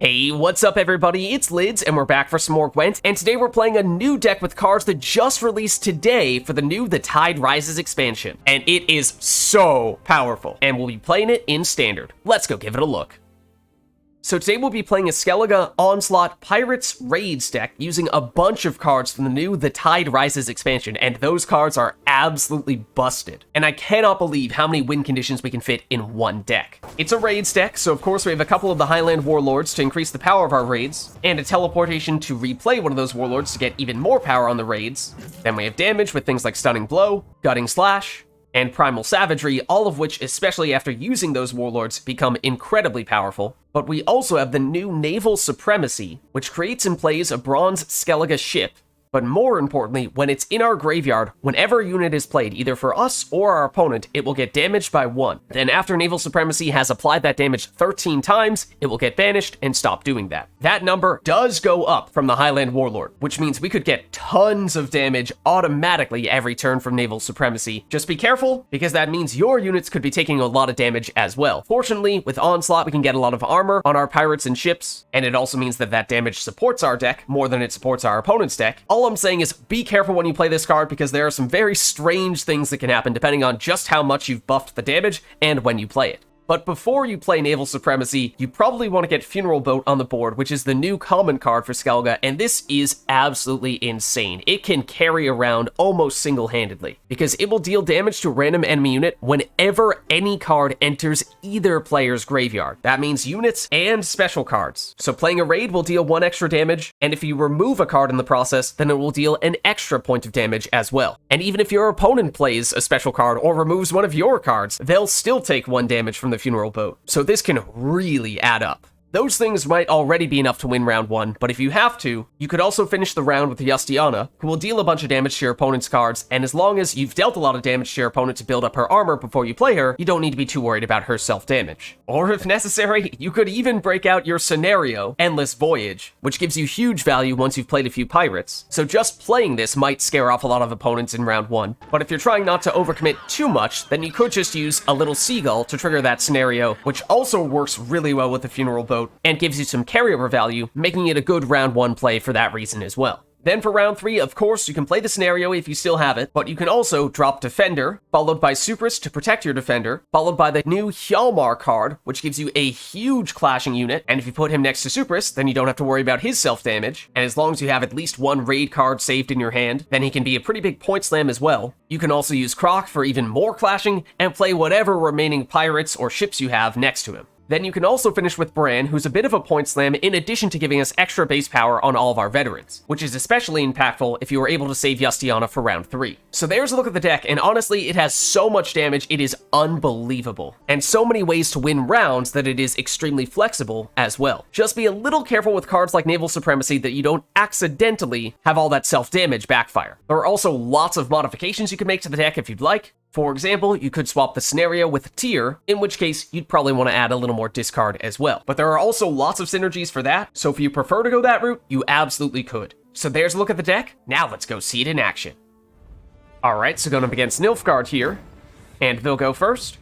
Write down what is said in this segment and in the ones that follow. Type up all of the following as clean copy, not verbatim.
Hey, what's up everybody? It's Lids, and we're back for some more Gwent, and today we're playing a new deck with cards that just released today for the new The Tide Rises expansion. And it is so powerful, and we'll be playing it in Standard. Let's go give it a look. So today we'll be playing a Skellige, Onslaught, Pirates, Raids deck using a bunch of cards from the new The Tide Rises expansion, and those cards are absolutely busted. And I cannot believe how many win conditions we can fit in one deck. It's a Raids deck, so of course we have a couple of the Highland Warlords to increase the power of our Raids, and a Teleportation to replay one of those Warlords to get even more power on the Raids. Then we have damage with things like Stunning Blow, Gutting Slash, and Primal Savagery, all of which, especially after using those Warlords, become incredibly powerful. But we also have the new Naval Supremacy, which creates and plays a bronze Skellige ship. But more importantly, when it's in our graveyard, whenever a unit is played, either for us or our opponent, it will get damaged by 1. Then after Naval Supremacy has applied that damage 13 times, it will get banished and stop doing that. That number does go up from the Highland Warlord, which means we could get tons of damage automatically every turn from Naval Supremacy. Just be careful, because that means your units could be taking a lot of damage as well. Fortunately, with Onslaught, we can get a lot of armor on our pirates and ships, and it also means that that damage supports our deck more than it supports our opponent's deck. All I'm saying is be careful when you play this card, because there are some very strange things that can happen depending on just how much you've buffed the damage and when you play it. But before you play Naval Supremacy, you probably want to get Funeral Boat on the board, which is the new common card for Skellige, and this is absolutely insane. It can carry around almost single-handedly, because it will deal damage to a random enemy unit whenever any card enters either player's graveyard. That means units and special cards. So playing a raid will deal 1 extra damage, and if you remove a card in the process, then it will deal an extra point of damage as well. And even if your opponent plays a special card or removes one of your cards, they'll still take 1 damage from the Funeral Boat. So this can really add up. Those things might already be enough to win round 1, but if you have to, you could also finish the round with Yustianna, who will deal a bunch of damage to your opponent's cards, and as long as you've dealt a lot of damage to your opponent to build up her armor before you play her, you don't need to be too worried about her self-damage. Or if necessary, you could even break out your scenario, Endless Voyage, which gives you huge value once you've played a few pirates. So just playing this might scare off a lot of opponents in round 1, but if you're trying not to overcommit too much, then you could just use a little Seagull to trigger that scenario, which also works really well with the Funeral Boat, and gives you some carryover value, making it a good round 1 play for that reason as well. Then for round 3, of course, you can play the scenario if you still have it, but you can also drop Defender, followed by Sukrus to protect your Defender, followed by the new Hjalmar card, which gives you a huge clashing unit, and if you put him next to Sukrus, then you don't have to worry about his self-damage, and as long as you have at least 1 raid card saved in your hand, then he can be a pretty big point slam as well. You can also use Crach for even more clashing, and play whatever remaining pirates or ships you have next to him. Then you can also finish with Bran, who's a bit of a point slam in addition to giving us extra base power on all of our veterans, which is especially impactful if you were able to save Yustianna for round 3. So there's a look at the deck, and honestly, it has so much damage, it is unbelievable. And so many ways to win rounds that it is extremely flexible as well. Just be a little careful with cards like Naval Supremacy that you don't accidentally have all that self-damage backfire. There are also lots of modifications you can make to the deck if you'd like. For example, you could swap the scenario with Tyr, in which case you'd probably want to add a little more discard as well. But there are also lots of synergies for that, so if you prefer to go that route, you absolutely could. So there's a look at the deck. Now let's go see it in action. Alright, so going up against Nilfgaard here, and they'll go first.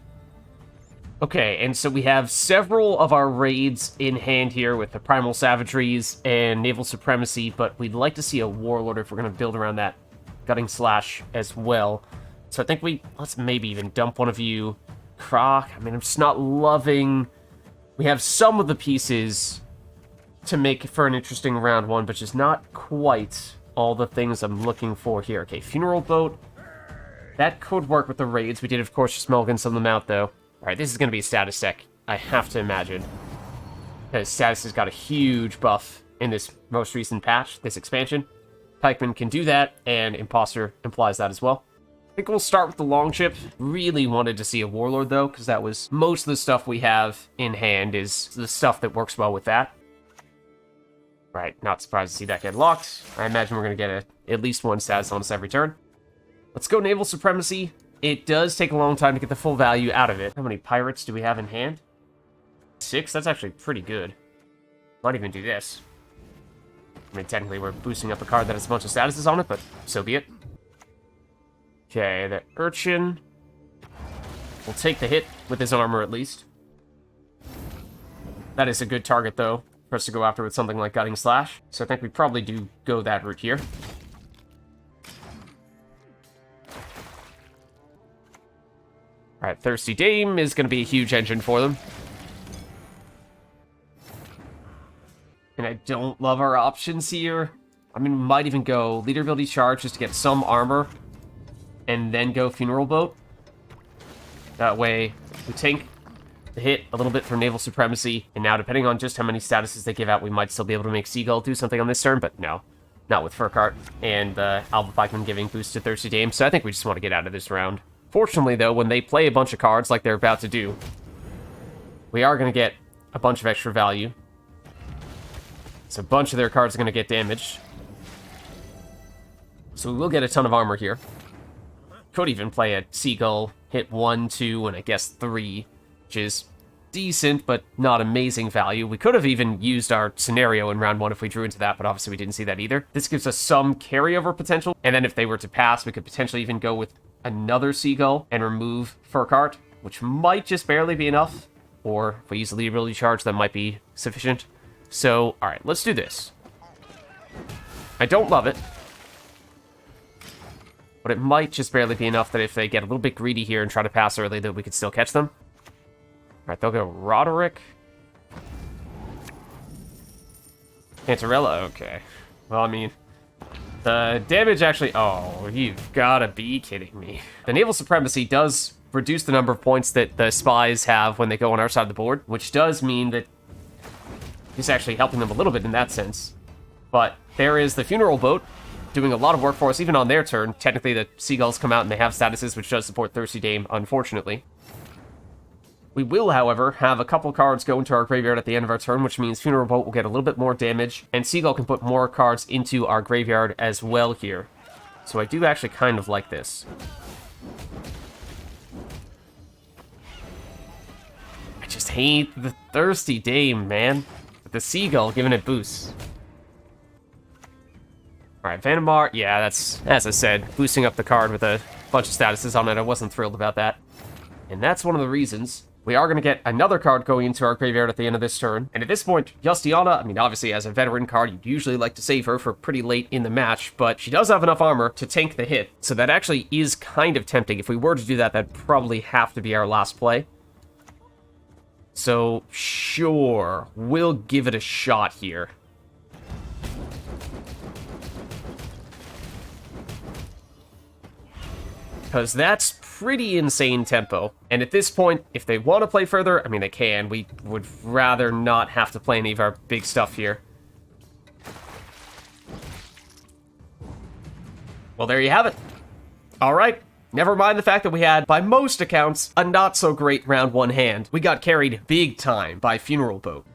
Okay, and so we have several of our raids in hand here with the Primal Savageries and Naval Supremacy, but we'd like to see a Warlord if we're going to build around that Gutting Slash as well. So I think let's maybe even dump one of you. Crach, I mean, I'm just not loving... We have some of the pieces to make for an interesting round 1, but just not quite all the things I'm looking for here. Okay, Funeral Boat. That could work with the raids. We did, of course, just mulligan some of them out, though. Alright, this is going to be a status deck, I have to imagine. Because status has got a huge buff in this most recent patch, this expansion. Pikeman can do that, and Imposter implies that as well. I think we'll start with the Longship. Really wanted to see a Warlord, though, because that was most of the stuff we have in hand is the stuff that works well with that. Right, not surprised to see that get locked. I imagine we're going to get at least 1 status on us every turn. Let's go Naval Supremacy. It does take a long time to get the full value out of it. How many pirates do we have in hand? 6? That's actually pretty good. Might even do this. I mean, technically, we're boosting up a card that has a bunch of statuses on it, but so be it. Okay, the Urchin will take the hit with his armor at least. That is a good target, though, for us to go after with something like Gutting Slash. So I think we probably do go that route here. Alright, Thirsty Dame is going to be a huge engine for them. And I don't love our options here. I mean, we might even go Leader Ability Charge just to get some armor. And then go Funeral Boat. That way, we tank the hit a little bit for Naval Supremacy. And now, depending on just how many statuses they give out, we might still be able to make Seagull do something on this turn. But no, not with Furcart and Alba Pikeman giving boost to Thirsty Dame. So I think we just want to get out of this round. Fortunately, though, when they play a bunch of cards like they're about to do, we are going to get a bunch of extra value. So a bunch of their cards are going to get damaged. So we will get a ton of armor here. Could even play a Seagull, hit 1, 2, and I guess 3, which is decent, but not amazing value. We could have even used our scenario in round 1 if we drew into that, but obviously we didn't see that either. This gives us some carryover potential, and then if they were to pass, we could potentially even go with another Seagull and remove Furcart, which might just barely be enough, or if we use the Leader Ability Charge, that might be sufficient. So, alright, let's do this. I don't love it, but it might just barely be enough that if they get a little bit greedy here and try to pass early, that we could still catch them. Alright, they'll go Roderick. Pantarella, okay. Well, I mean, the damage actually... Oh, you've gotta be kidding me. The Naval Supremacy does reduce the number of points that the spies have when they go on our side of the board, which does mean that he's actually helping them a little bit in that sense. But there is the Funeral Boat doing a lot of work for us, even on their turn. Technically, the Seagulls come out and they have statuses, which does support Thirsty Dame, unfortunately. We will, however, have a couple cards go into our graveyard at the end of our turn, which means Funeral Boat will get a little bit more damage, and Seagull can put more cards into our graveyard as well here. So I do actually kind of like this. I just hate the Thirsty Dame, man. With the Seagull giving it boosts. Alright, Vanamar, yeah, that's, as I said, boosting up the card with a bunch of statuses on it. I wasn't thrilled about that. And that's one of the reasons we are going to get another card going into our graveyard at the end of this turn. And at this point, Yustianna, I mean, obviously, as a veteran card, you'd usually like to save her for pretty late in the match, but she does have enough armor to tank the hit. So that actually is kind of tempting. If we were to do that, that'd probably have to be our last play. So, sure, we'll give it a shot here. Because that's pretty insane tempo. And at this point, if they want to play further, I mean, they can. We would rather not have to play any of our big stuff here. Well, there you have it. All right. Never mind the fact that we had, by most accounts, a not-so-great round 1 hand. We got carried big time by Funeral Boat.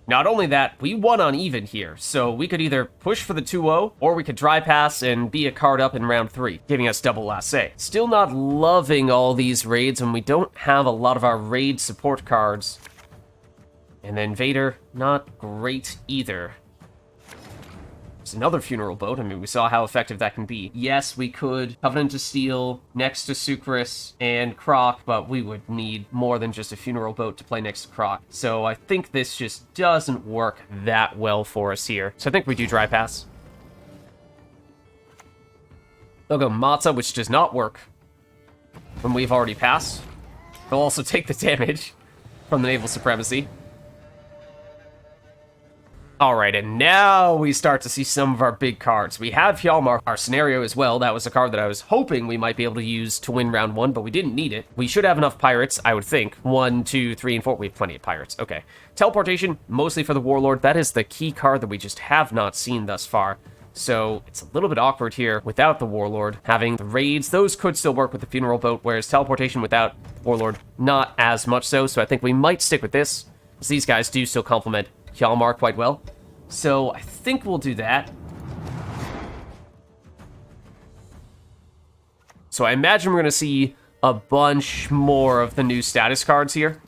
Not only that, we won on even here, so we could either push for the 2-0, or we could dry pass and be a card up in round 3, giving us double last say. Still not loving all these raids when we don't have a lot of our raid support cards. And then Vader, not great either. There's another Funeral Boat. I mean, we saw how effective that can be. Yes, we could Covenant of Steel next to Sukrus and Crach, but we would need more than just a Funeral Boat to play next to Crach. So I think this just doesn't work that well for us here. So I think we do dry pass. They'll go Matza, which does not work when we've already passed. They'll also take the damage from the Naval Supremacy. Alright, and now we start to see some of our big cards. We have Hjalmar, our scenario as well. That was a card that I was hoping we might be able to use to win round 1, but we didn't need it. We should have enough pirates, I would think. 1, 2, 3, and 4. We have plenty of pirates. Okay. Teleportation, mostly for the Warlord. That is the key card that we just have not seen thus far. So it's a little bit awkward here without the Warlord. Having the raids, those could still work with the Funeral Boat, whereas Teleportation without Warlord, not as much so. So I think we might stick with this, because these guys do still complement Hjalmar quite well. So I think we'll do that. So I imagine we're going to see a bunch more of the new status cards here.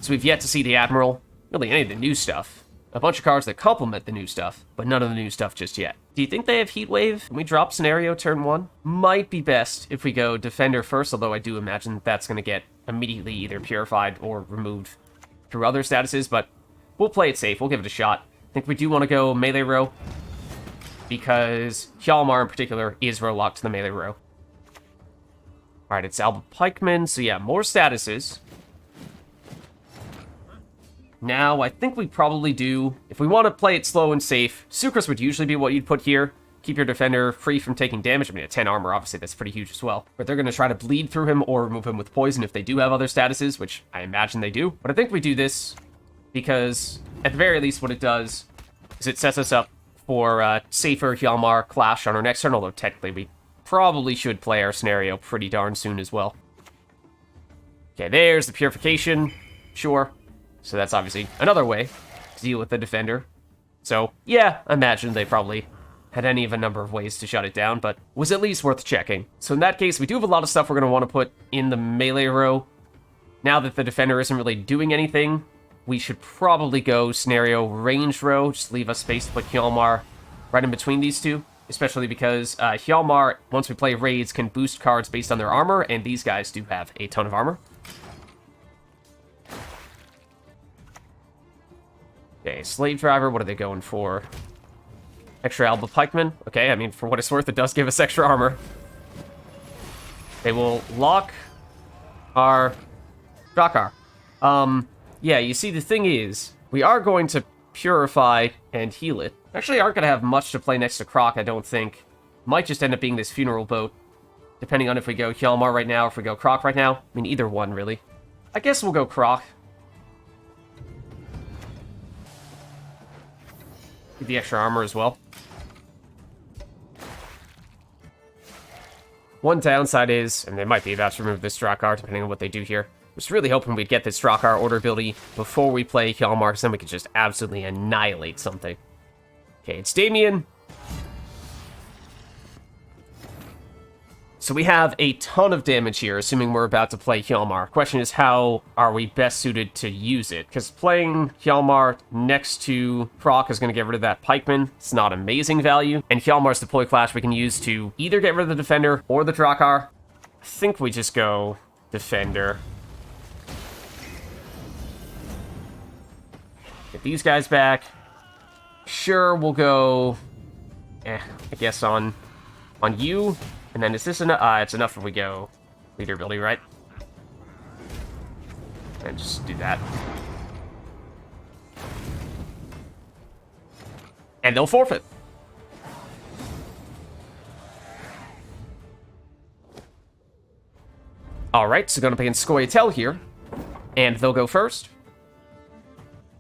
So we've yet to see the Admiral, really any of the new stuff. A bunch of cards that complement the new stuff, but none of the new stuff just yet. Do you think they have Heat Wave? Can we drop Scenario turn 1? Might be best if we go Defender first, although I do imagine that's going to get immediately either purified or removed through other statuses, but we'll play it safe. We'll give it a shot. I think we do want to go melee row, because Hjalmar in particular is row locked to the melee row. Alright, it's Alba Pikeman, so yeah, more statuses. Now, I think we probably do, if we want to play it slow and safe, Sukrus would usually be what you'd put here. Keep your defender free from taking damage. I mean, at 10 armor, obviously, that's pretty huge as well. But they're going to try to bleed through him or remove him with poison if they do have other statuses, which I imagine they do. But I think we do this because, at the very least, what it does is it sets us up for safer Hjalmar clash on our next turn, although technically we probably should play our scenario pretty darn soon as well. Okay, there's the purification. Sure. So that's obviously another way to deal with the defender. So, yeah, I imagine they probably had any of a number of ways to shut it down, but was at least worth checking. So in that case, we do have a lot of stuff we're going to want to put in the melee row. Now that the defender isn't really doing anything, we should probably go scenario range row, just leave us space to put Hjalmar right in between these two, especially because Hjalmar, once we play raids, can boost cards based on their armor, and these guys do have a ton of armor. Okay, Slave Driver, what are they going for? Extra Alba Pikeman. Okay, I mean, for what it's worth, it does give us extra armor. They will lock our Crach. Yeah, you see, the thing is, we are going to purify and heal it. Actually, aren't going to have much to play next to Crach, I don't think. Might just end up being this funeral boat, depending on if we go Hjalmar right now or if we go Crach right now. I mean, either one, really. I guess we'll go Crach. Get the extra armor as well. One downside is, and they might be about to remove this Drakkar, depending on what they do here. I was really hoping we'd get this Drakkar order ability before we play Hjalmar, because then we could just absolutely annihilate something. Okay, it's Damien. So we have a ton of damage here, assuming we're about to play Hjalmar. Question is, how are we best suited to use it? Because playing Hjalmar next to Crach is going to get rid of that pikeman. It's not amazing value. And Hjalmar's deploy clash we can use to either get rid of the defender or the Drakkar. I think we just go defender. Get these guys back. Sure, we'll go, I guess on you. And then is this enough? It's enough if we go leader ability, right? And just do that. And they'll forfeit. Alright, so gonna play in Scoia'tael here. And they'll go first.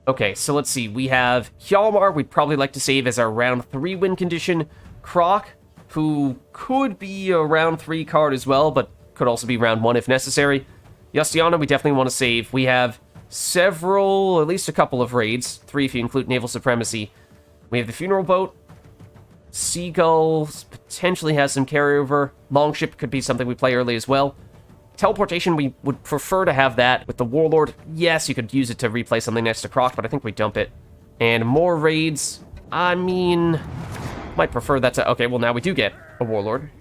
Okay, so let's see. We have Hjalmar, we'd probably like to save as our round 3 win condition. Crach, who could be a round 3 card as well, but could also be round 1 if necessary. Yustianna, we definitely want to save. We have several, at least a couple of raids. 3 if you include Naval Supremacy. We have the Funeral Boat. Seagull potentially has some carryover. Longship could be something we play early as well. Teleportation, we would prefer to have that. With the Warlord, yes, you could use it to replay something next to Crach, but I think we dump it. And more raids, I mean, might prefer that to... Okay, well, now we do get a Warlord.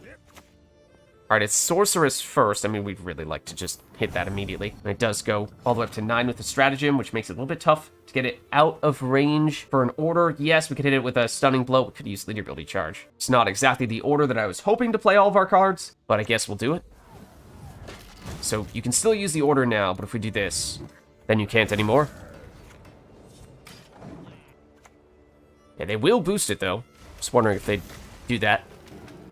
Alright, it's Sorceress first. I mean, we'd really like to just hit that immediately. And it does go all the way up to 9 with the Stratagem, which makes it a little bit tough to get it out of range for an order. Yes, we could hit it with a Stunning Blow. We could use Leader Ability Charge. It's not exactly the order that I was hoping to play all of our cards, but I guess we'll do it. So you can still use the order now, but if we do this, then you can't anymore. Yeah, they will boost it, though. Just wondering if they'd do that.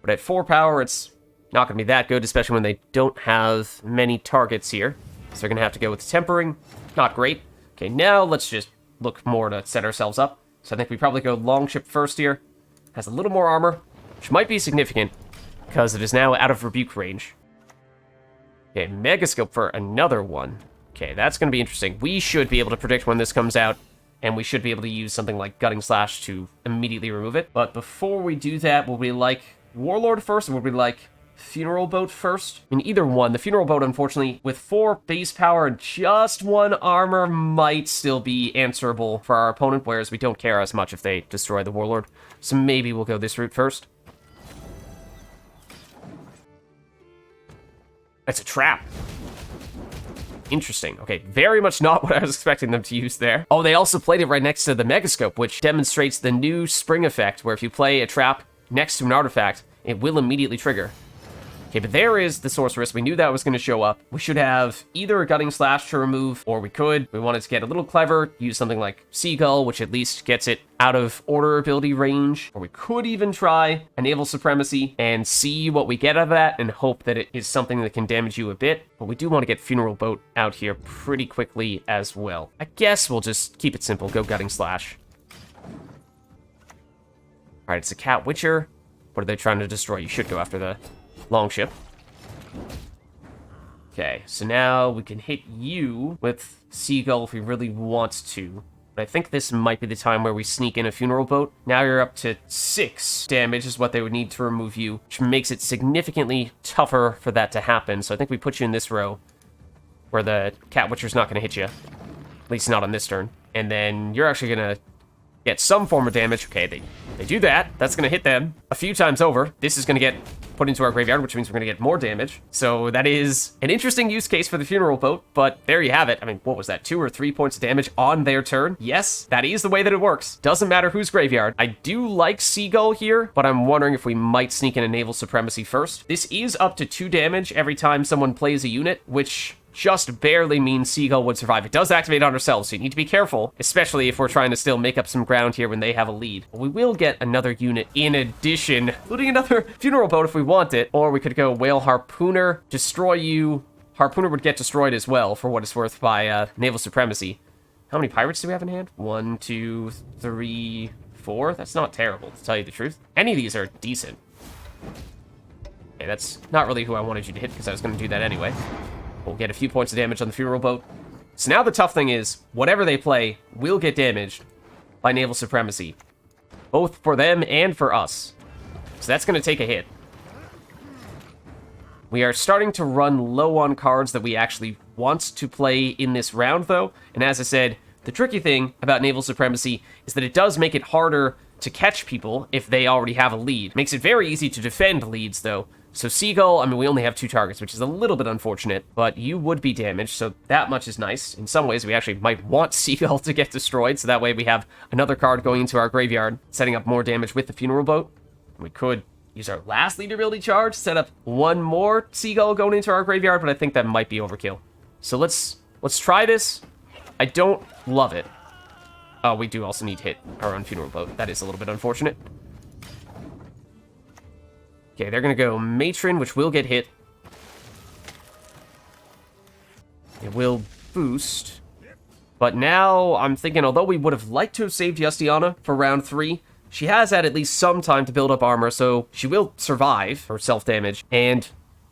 But at 4 power, it's not going to be that good, especially when they don't have many targets here. So they're going to have to go with Tempering. Not great. Okay, now let's just look more to set ourselves up. So I think we probably go Longship first here. Has a little more armor, which might be significant, because it is now out of Rebuke range. Okay, Megascope for another one. Okay, that's going to be interesting. We should be able to predict when this comes out, and we should be able to use something like Gutting Slash to immediately remove it. But before we do that, would we like Warlord first, or would we like Funeral Boat first? I mean, either one. The Funeral Boat, unfortunately, with 4 base power and just 1 armor, might still be answerable for our opponent, whereas we don't care as much if they destroy the Warlord. So maybe we'll go this route first. That's a trap. Interesting. Okay, very much not what I was expecting them to use there. Oh, they also played it right next to the Megascope, which demonstrates the new spring effect, where if you play a trap next to an artifact, it will immediately trigger. Okay, but there is the Sorceress. We knew that was going to show up. We should have either a Gutting Slash to remove, or we wanted to get a little clever, use something like Seagull, which at least gets it out of order ability range. Or we could even try a Naval Supremacy and see what we get out of that and hope that it is something that can damage you a bit. But we do want to get Funeral Boat out here pretty quickly as well. I guess we'll just keep it simple. Go Gutting Slash. All right, it's a Cat Witcher. What are they trying to destroy? You should go after the Longship. Okay, so now we can hit you with Seagull if we really want to. But I think this might be the time where we sneak in a Funeral Boat. Now you're up to 6 damage is what they would need to remove you, which makes it significantly tougher for that to happen. So I think we put you in this row where the Cat Witcher's not going to hit you. At least not on this turn. And then you're actually going to get some form of damage. Okay, they do that. That's going to hit them a few times over. This is going to get put into our graveyard, which means we're going to get more damage. So that is an interesting use case for the Funeral Boat, but there you have it. I mean, what was that, 2 or 3 points of damage on their turn? Yes, that is the way that it works. Doesn't matter whose graveyard. I do like Seagull here, but I'm wondering if we might sneak in a Naval Supremacy first. This is up to 2 damage every time someone plays a unit, which just barely means Seagull would survive. It does activate on ourselves, so you need to be careful, especially if we're trying to still make up some ground here when they have a lead. But we will get another unit in addition, including another Funeral Boat if we want it, or we could go Whale Harpooner, destroy you. Harpooner would get destroyed as well, for what it's worth, by Naval Supremacy. How many pirates do we have in hand? 1, 2, 3, 4? That's not terrible, to tell you the truth. Any of these are decent. Okay, that's not really who I wanted you to hit, because I was going to do that anyway. We'll get a few points of damage on the Funeral Boat. So now the tough thing is, whatever they play will get damaged by Naval Supremacy. Both for them and for us. So that's going to take a hit. We are starting to run low on cards that we actually want to play in this round, though. And as I said, the tricky thing about Naval Supremacy is that it does make it harder to catch people if they already have a lead. Makes it very easy to defend leads, though. So Seagull, I mean, we only have 2 targets, which is a little bit unfortunate, but you would be damaged, so that much is nice. In some ways, we actually might want Seagull to get destroyed, so that way we have another card going into our graveyard, setting up more damage with the Funeral Boat. We could use our last lead ability charge, set up 1 more Seagull going into our graveyard, but I think that might be overkill. So let's try this. I don't love it. Oh, we do also need to hit our own Funeral Boat. That is a little bit unfortunate. Okay, they're going to go Matron, which will get hit. It will boost. But now I'm thinking, although we would have liked to have saved Yustianna for round 3, she has had at least some time to build up armor, so she will survive her self-damage. And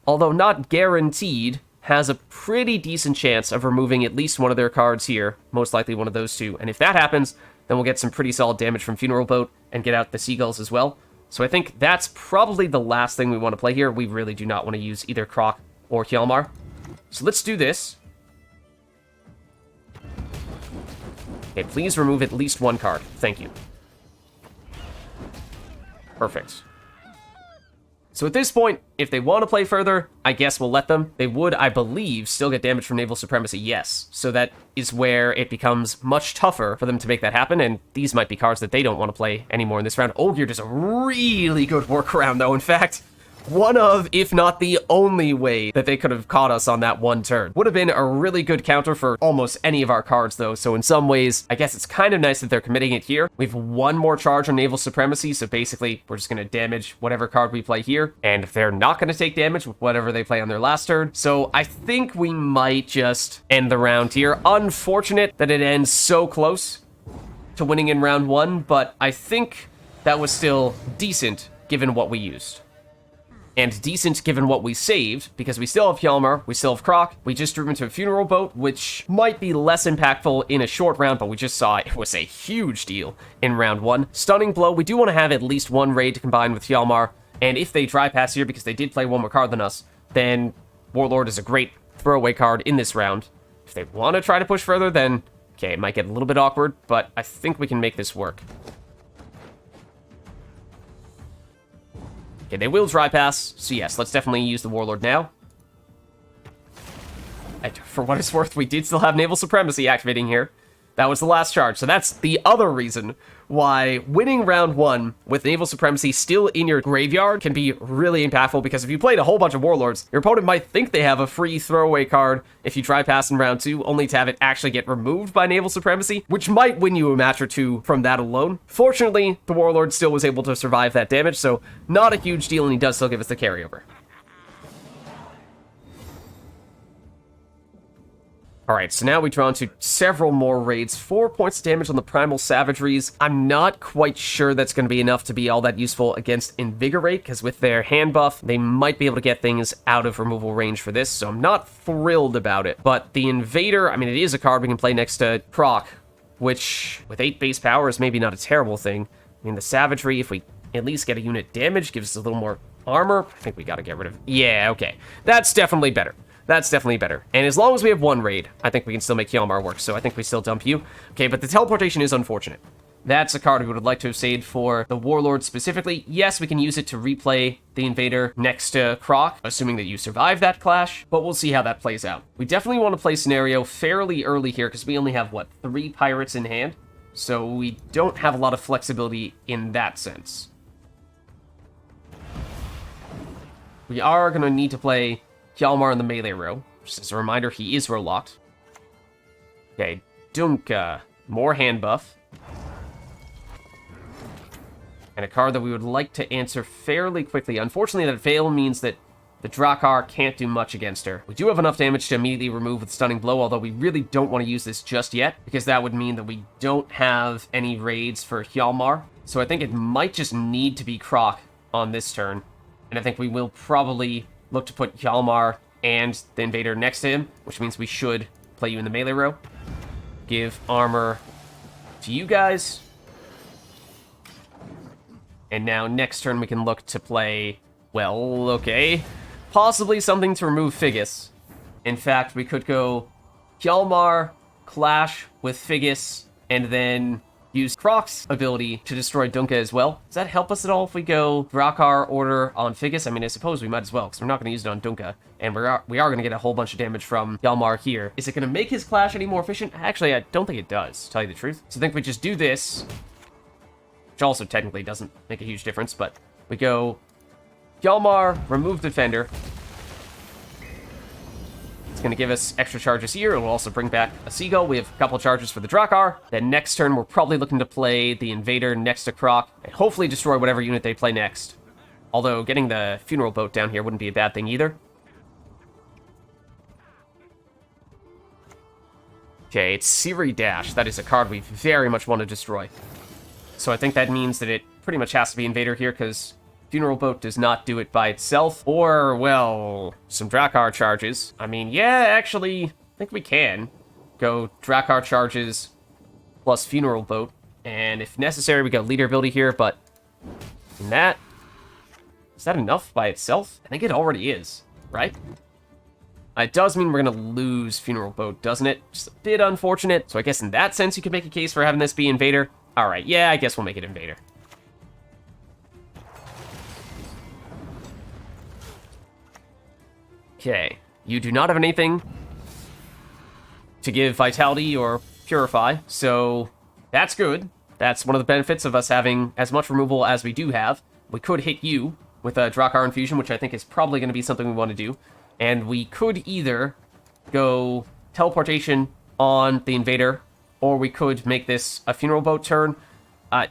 although not guaranteed, has a pretty decent chance of removing at least one of their cards here. Most likely one of those 2. And if that happens, then we'll get some pretty solid damage from Funeral Boat and get out the Seagulls as well. So I think that's probably the last thing we want to play here. We really do not want to use either Crach or Hjalmar. So let's do this. Okay, please remove at least 1 card. Thank you. Perfect. So at this point, if they want to play further, I guess we'll let them. They would, I believe, still get damage from Naval Supremacy, yes. So that is where it becomes much tougher for them to make that happen, and these might be cards that they don't want to play anymore in this round. Ogier does a really good workaround, though. In fact, one of, if not the only way that they could have caught us on that 1 turn. Would have been a really good counter for almost any of our cards, though, so in some ways, I guess it's kind of nice that they're committing it here. We have 1 more charge on Naval Supremacy, so basically, we're just going to damage whatever card we play here, and they're not going to take damage with whatever they play on their last turn, so I think we might just end the round here. Unfortunate that it ends so close to winning in round 1, but I think that was still decent, given what we used. And decent given what we saved, because we still have Hjalmar, we still have Crach, we just drew into a Funeral Boat, which might be less impactful in a short round, but we just saw it was a huge deal in round 1. Stunning Blow, we do want to have at least 1 raid to combine with Hjalmar, And if they dry pass here because they did play one more card than us, then Warlord is a great throwaway card in this round. If they want to try to push further, then, okay, it might get a little bit awkward, but I think we can make this work. Okay, they will dry pass, so yes, let's definitely use the Warlord now. And for what it's worth, we did still have Naval Supremacy activating here. That was the last charge, so that's the other reason why winning round 1 with Naval Supremacy still in your graveyard can be really impactful, because if you played a whole bunch of Warlords, your opponent might think they have a free throwaway card if you try pass in round 2, only to have it actually get removed by Naval Supremacy, which might win you a match or two from that alone. Fortunately, the Warlord still was able to survive that damage, so not a huge deal, and he does still give us the carryover. Alright, so now we draw into several more raids. 4 points of damage on the Primal Savageries. I'm not quite sure that's going to be enough to be all that useful against Invigourate, because with their hand buff, they might be able to get things out of removal range for this, so I'm not thrilled about it. But the Invader, I mean, it is a card we can play next to Crach, which, with 8 base power, is maybe not a terrible thing. I mean, the Savagery, if we at least get a unit damage, gives us a little more armor. I think we gotta get rid of... Yeah, okay. That's definitely better. That's definitely better. And as long as we have one raid, I think we can still make Hjalmar work, so I think we still dump you. Okay, but the teleportation is unfortunate. That's a card we would like to have saved for the Warlord specifically. Yes, we can use it to replay the Invader next to Crach, assuming that you survive that clash, but we'll see how that plays out. We definitely want to play Scenario fairly early here, because we only have, what, 3 pirates in hand? So we don't have a lot of flexibility in that sense. We are going to need to play Hjalmar in the melee row. Just as a reminder, he is row locked. Okay, Dunka. More hand buff. And a card that we would like to answer fairly quickly. Unfortunately, that fail means that the Drakkar can't do much against her. We do have enough damage to immediately remove with Stunning Blow, although we really don't want to use this just yet, because that would mean that we don't have any raids for Hjalmar. So I think it might just need to be Crach on this turn. And I think we will probably look to put Hjalmar and the Invader next to him, which means we should play you in the melee row. Give armor to you guys. And now next turn we can look to play, well, okay, possibly something to remove Figgis. In fact, we could go Hjalmar, clash with Figgis, and then use Crach's ability to destroy Dunka as well. Does that help us at all if we go Drakkar order on Figgis? I mean, I suppose we might as well, because we're not going to use it on Dunka, and we are going to get a whole bunch of damage from Hjalmar here. Is it going to make his clash any more efficient? Actually, I don't think it does, to tell you the truth. So I think we just do this, which also technically doesn't make a huge difference, but we go Hjalmar, remove Defender. It's going to give us extra charges here. It will also bring back a Seagull. We have a couple charges for the Drakkar. Then next turn, we're probably looking to play the Invader next to Crach, and hopefully destroy whatever unit they play next. Although, getting the Funeral Boat down here wouldn't be a bad thing either. Okay, it's Siri Dash. That is a card we very much want to destroy. So I think that means that it pretty much has to be Invader here, because Funeral Boat does not do it by itself. Or, well, some Drakkar charges. I mean, yeah, actually, I think we can go Drakkar charges plus Funeral Boat. And if necessary, we go Leader ability here, but in that, is that enough by itself? I think it already is, right? It does mean we're going to lose Funeral Boat, doesn't it? Just a bit unfortunate. So I guess in that sense, you could make a case for having this be Invader. All right, yeah, I guess we'll make it Invader. Okay, you do not have anything to give Vitality or Purify, so that's good. That's one of the benefits of us having as much removal as we do have. We could hit you with a Drakkar Infusion, which I think is probably going to be something we want to do. And we could either go Teleportation on the Invader, or we could make this a Funeral Boat turn.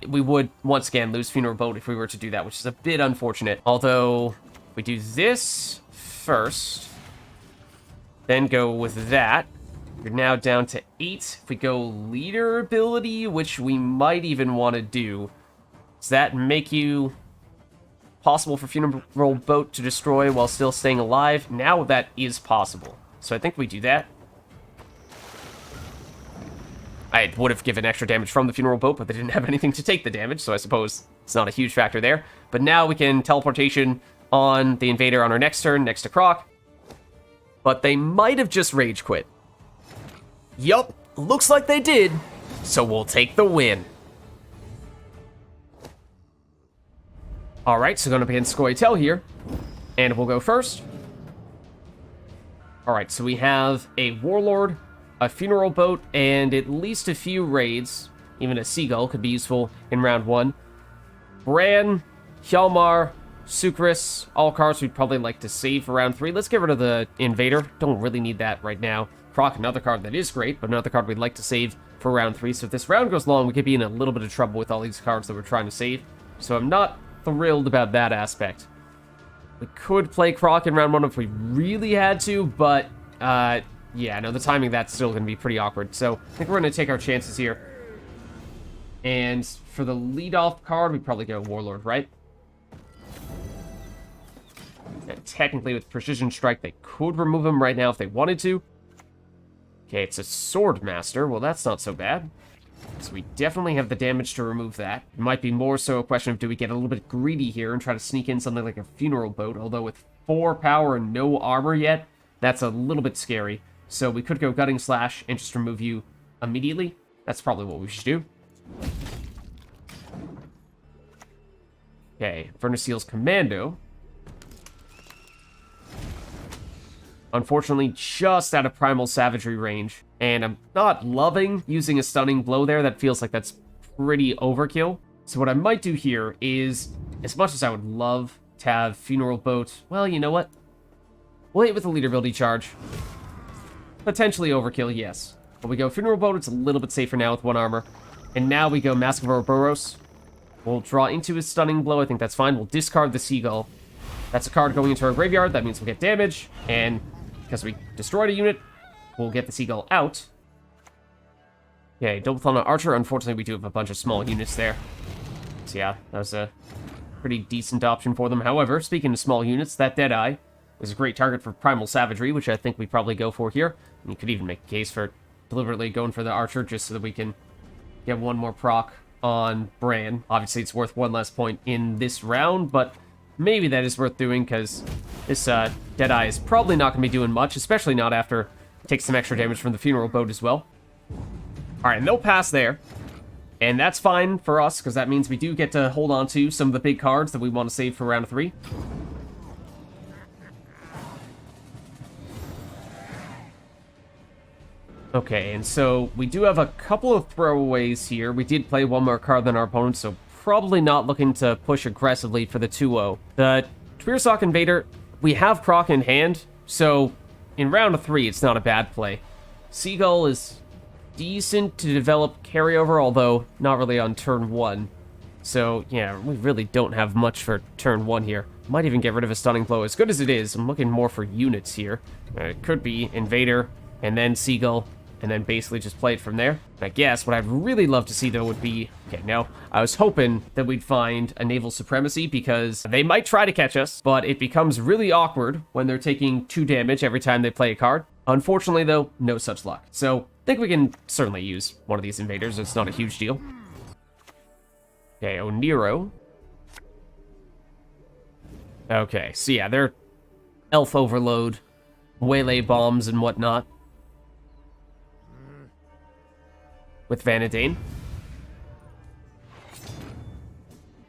We would, once again, lose Funeral Boat if we were to do that, which is a bit unfortunate. Although, if we do this first, then go with that, you're now down to 8. If we go Leader ability, which we might even want to do, does that make you possible for Funeral Boat to destroy while still staying alive? Now that is possible. So I think we do that. I would have given extra damage from the funeral boat, but they didn't have anything to take the damage, so I suppose it's not a huge factor there. But now we can teleportation on the invader on our next turn, next to Crach. But they might have just rage quit. Yup, looks like they did, so we'll take the win. Alright, so going to begin Scoia'tael here, and we'll go first. Alright, so we have a Warlord, a Funeral Boat, and at least a few raids. Even a Seagull could be useful in round 1. Bran, Hjalmar, Sukrus, all cards we'd probably like to save for round 3. Let's get rid of the Invader. Don't really need that right now. Crach, another card that is great, but another card we'd like to save for round 3. So if this round goes long, we could be in a little bit of trouble with all these cards that we're trying to save. So I'm not thrilled about that aspect. We could play Crach in round 1 if we really had to, but yeah, no, the timing of that's still going to be pretty awkward. So I think we're going to take our chances here. And for the leadoff card, we'd probably go Warlord, right? And technically, with Precision Strike, they could remove him right now if they wanted to. Okay, it's a Sword Master. Well, that's not so bad. So we definitely have the damage to remove that. It might be more so a question of do we get a little bit greedy here and try to sneak in something like a Funeral Boat, although with 4 power and no armor yet, that's a little bit scary. So we could go Gutting Slash and just remove you immediately. That's probably what we should do. Okay, Furnace Seal's Commando. Unfortunately, just out of Primal Savagery range. And I'm not loving using a Stunning Blow there. That feels like that's pretty overkill. So what I might do here is, as much as I would love to have Funeral Boat, well, you know what? We'll hit with a Leader Ability Charge. Potentially overkill, yes. But we go Funeral Boat, it's a little bit safer now with 1 armor. And now we go Mask of Ouroboros. We'll draw into his Stunning Blow, I think that's fine. We'll discard the Seagull. That's a card going into our graveyard, that means we'll get damage. And because we destroyed a unit, we'll get the Seagull out. Okay, Double Thunder Archer. Unfortunately, we do have a bunch of small units there. So yeah, that was a pretty decent option for them. However, speaking of small units, that Deadeye is a great target for Primal Savagery, which I think we probably go for here. And you could even make a case for deliberately going for the Archer just so that we can get 1 more proc on Bran. Obviously, it's worth 1 less point in this round, but maybe that is worth doing because this Deadeye is probably not going to be doing much, especially not after it takes some extra damage from the Funeral Boat as well. Alright, and they'll pass there. And that's fine for us, because that means we do get to hold on to some of the big cards that we want to save for round 3. Okay, and so we do have a couple of throwaways here. We did play 1 more card than our opponent, so probably not looking to push aggressively for the 2-0. The Tuirseach Invader, we have Crach in hand, so in round 3, it's not a bad play. Seagull is decent to develop carryover, although not really on turn 1. So, yeah, we really don't have much for turn 1 here. Might even get rid of a Stunning Blow. As good as it is, I'm looking more for units here. It could be Invader, and then Seagull, and then basically just play it from there. I guess what I'd really love to see, though, would be... Okay, no. I was hoping that we'd find a Naval Supremacy, because they might try to catch us, but it becomes really awkward when they're taking 2 damage every time they play a card. Unfortunately, though, no such luck. So, I think we can certainly use one of these invaders. It's not a huge deal. Okay, Oniro. Okay, so yeah, they're Elf Overload, Waylay Bombs, and whatnot. With Vanadane.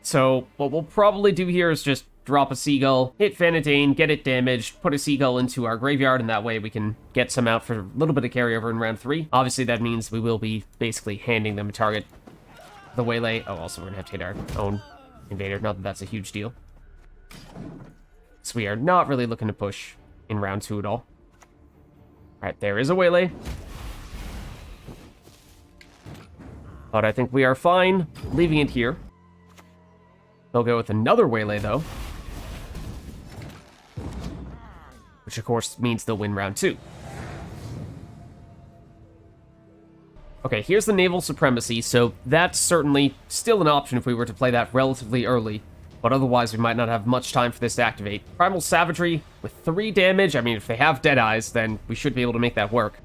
So, what we'll probably do here is just drop a Seagull, hit Vanadane, get it damaged, put a Seagull into our graveyard, and that way we can get some out for a little bit of carryover in round 3. Obviously, that means we will be basically handing them a target. The Waylay. Oh, also, we're going to have to hit our own Invader. Not that that's a huge deal. So we are not really looking to push in round 2 at all. Alright, there is a Waylay. But I think we are fine leaving it here. They'll go with another Waylay, though. Which, of course, means they'll win round 2. Okay, here's the Naval Supremacy, so that's certainly still an option if we were to play that relatively early. But otherwise, we might not have much time for this to activate. Primal Savagery with 3 damage. I mean, if they have Deadeyes, then we should be able to make that work.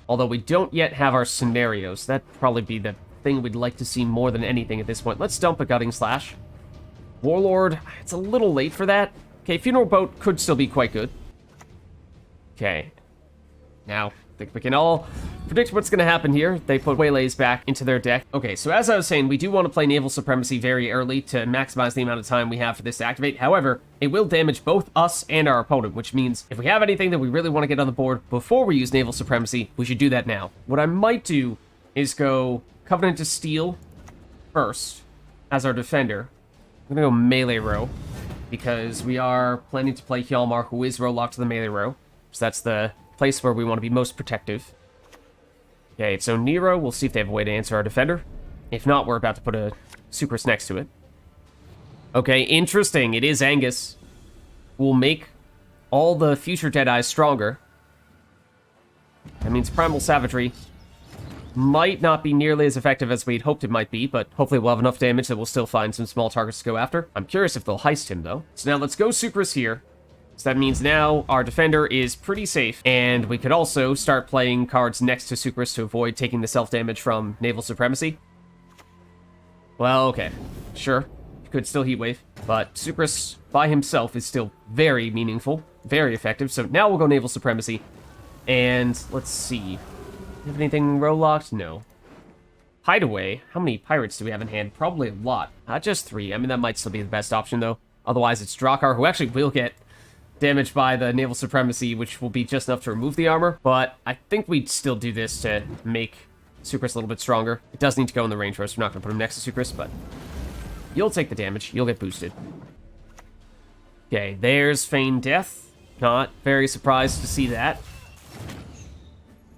Although we don't yet have our scenarios. That'd probably be the thing we'd like to see more than anything at this point. Let's dump a Gutting Slash. Warlord, it's a little late for that. Okay, Funeral Boat could still be quite good. Okay. Now, I think we can all predict what's going to happen here. They put Waylays back into their deck. Okay, so as I was saying, we do want to play Naval Supremacy very early to maximize the amount of time we have for this to activate. However, it will damage both us and our opponent, which means if we have anything that we really want to get on the board before we use Naval Supremacy, we should do that now. What I might do is go Covenant of Steel first as our defender. I'm going to go melee row because we are planning to play Hjalmar, who is row locked to the melee row. So that's the place where we want to be most protective. Okay, so Nero, we'll see if they have a way to answer our defender. If not, we're about to put a Sukrus next to it. Okay, interesting. It is Angus. We'll make all the future Deadeyes stronger. That means Primal Savagery might not be nearly as effective as we'd hoped it might be, but hopefully we'll have enough damage that we'll still find some small targets to go after. I'm curious if they'll heist him, though. So now let's go Sukrus here. So that means now our defender is pretty safe, and we could also start playing cards next to Sukrus to avoid taking the self-damage from Naval Supremacy. Well, okay. Sure. You could still Heat Wave, but Sukrus by himself is still very meaningful, very effective. So now we'll go Naval Supremacy, and let's see. Have anything row locked? No. Hideaway. How many pirates do we have in hand? Probably a lot. Just 3. I mean, that might still be the best option, though. Otherwise, it's Drakkar, who actually will get damaged by the Naval Supremacy, which will be just enough to remove the armor. But I think we'd still do this to make Sukrus a little bit stronger. It does need to go in the range for us. We're not going to put him next to Sukrus, but you'll take the damage. You'll get boosted. Okay, there's Feign Death. Not very surprised to see that.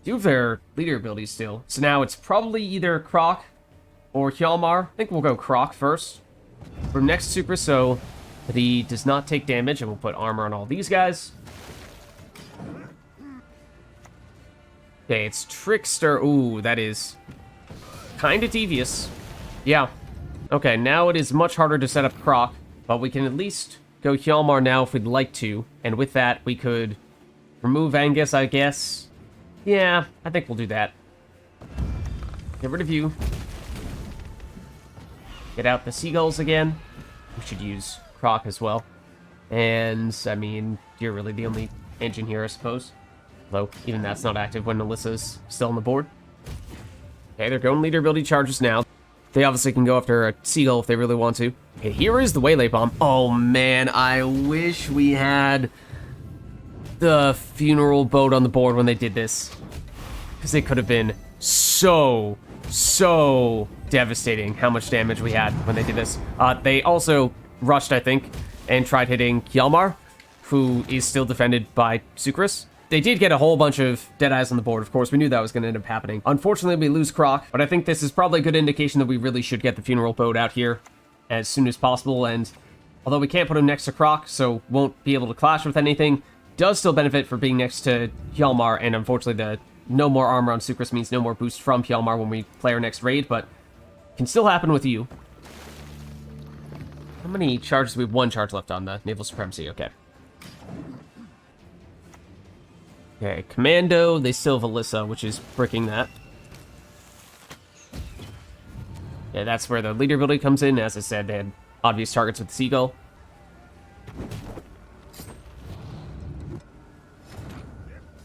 Do have their leader abilities still. So now it's probably either Crach or Hjalmar. I think we'll go Crach first. We're next to Sukrus, so that he does not take damage, and we'll put armor on all these guys. Okay, it's Trickster. Ooh, that is kind of devious. Yeah. Okay, now it is much harder to set up Crach, but we can at least go Hjalmar now if we'd like to, and with that, we could remove Angus, I guess. Yeah, I think we'll do that. Get rid of you. Get out the Seagulls again. We should use Crach as well. And, I mean, you're really the only engine here, I suppose. Though, even that's not active when Alyssa's still on the board. Okay, they're going leader ability charges now. They obviously can go after a Seagull if they really want to. Okay, here is the Waylay Bomb. Oh, man, I wish we had the Funeral Boat on the board when they did this. Because it could have been so devastating how much damage we had when they did this. They also rushed, I think, and tried hitting Hjalmar, who is still defended by Sukrus. They did get a whole bunch of Deadeyes on the board, of course. We knew that was going to end up happening. Unfortunately, we lose Crach, but I think this is probably a good indication that we really should get the Funeral Boat out here as soon as possible. And although we can't put him next to Crach, so won't be able to clash with anything, does still benefit for being next to Hjalmar, and unfortunately the no more armor on Sukrus means no more boost from Hjalmar when we play our next raid, but can still happen with you. How many charges? We have 1 charge left on the Naval Supremacy. Okay. Okay, Commando. They still have Alyssa, which is bricking that. Yeah, that's where the leader ability comes in. As I said, they had obvious targets with the Seagull.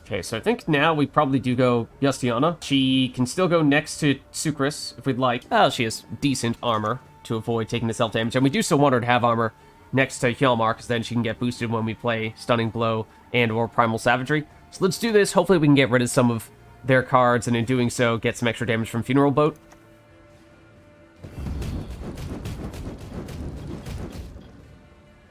Okay, so I think now we probably do go Yustianna. She can still go next to Sukrus if we'd like. Well, she has decent armor to avoid taking the self-damage. And we do still want her to have armor next to Hjalmar, because then she can get boosted when we play Stunning Blow and or Primal Savagery. So let's do this. Hopefully we can get rid of some of their cards, and in doing so, get some extra damage from Funeral Boat.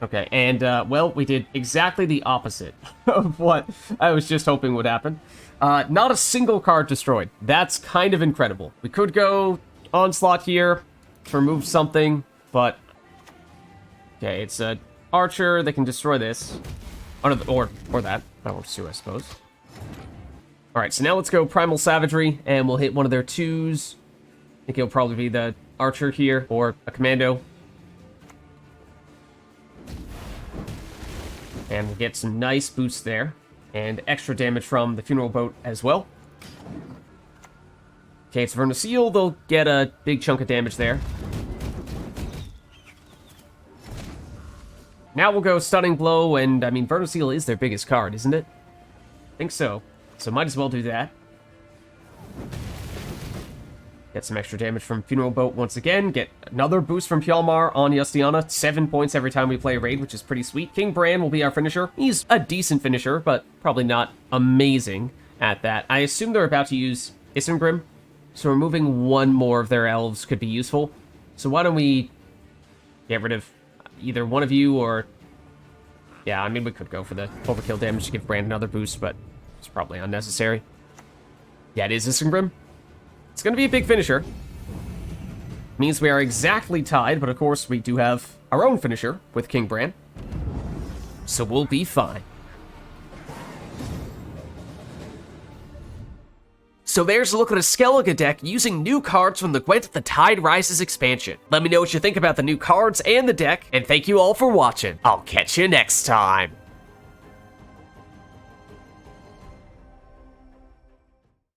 Okay, and, well, we did exactly the opposite of what I was just hoping would happen. Not a single card destroyed. That's kind of incredible. We could go Onslaught here to remove something, but... Okay, it's a Archer that can destroy this. Or that. That works too, I suppose. Alright, so now let's go Primal Savagery, and we'll hit one of their 2s. I think it'll probably be the Archer here, or a Commando. And we'll get some nice boosts there, and extra damage from the Funeral Boat as well. Okay, it's Vernaseal. They'll get a big chunk of damage there. Now we'll go Stunning Blow, and, I mean, Vernaseal is their biggest card, isn't it? I think so. So might as well do that. Get some extra damage from Funeral Boat once again. Get another boost from Hjalmar on Yustianna. 7 points every time we play a raid, which is pretty sweet. King Bran will be our finisher. He's a decent finisher, but probably not amazing at that. I assume they're about to use Isengrim, so removing one more of their elves could be useful. So why don't we get rid of either one of you, or... Yeah, I mean, we could go for the overkill damage to give Bran another boost, but it's probably unnecessary. Yeah, it is Isengrim. It's going to be a big finisher. Means we are exactly tied, but of course we do have our own finisher with King Bran. So we'll be fine. So there's a look at a Skellige deck using new cards from the Gwent The Tide Rises expansion. Let me know what you think about the new cards and the deck, and thank you all for watching. I'll catch you next time.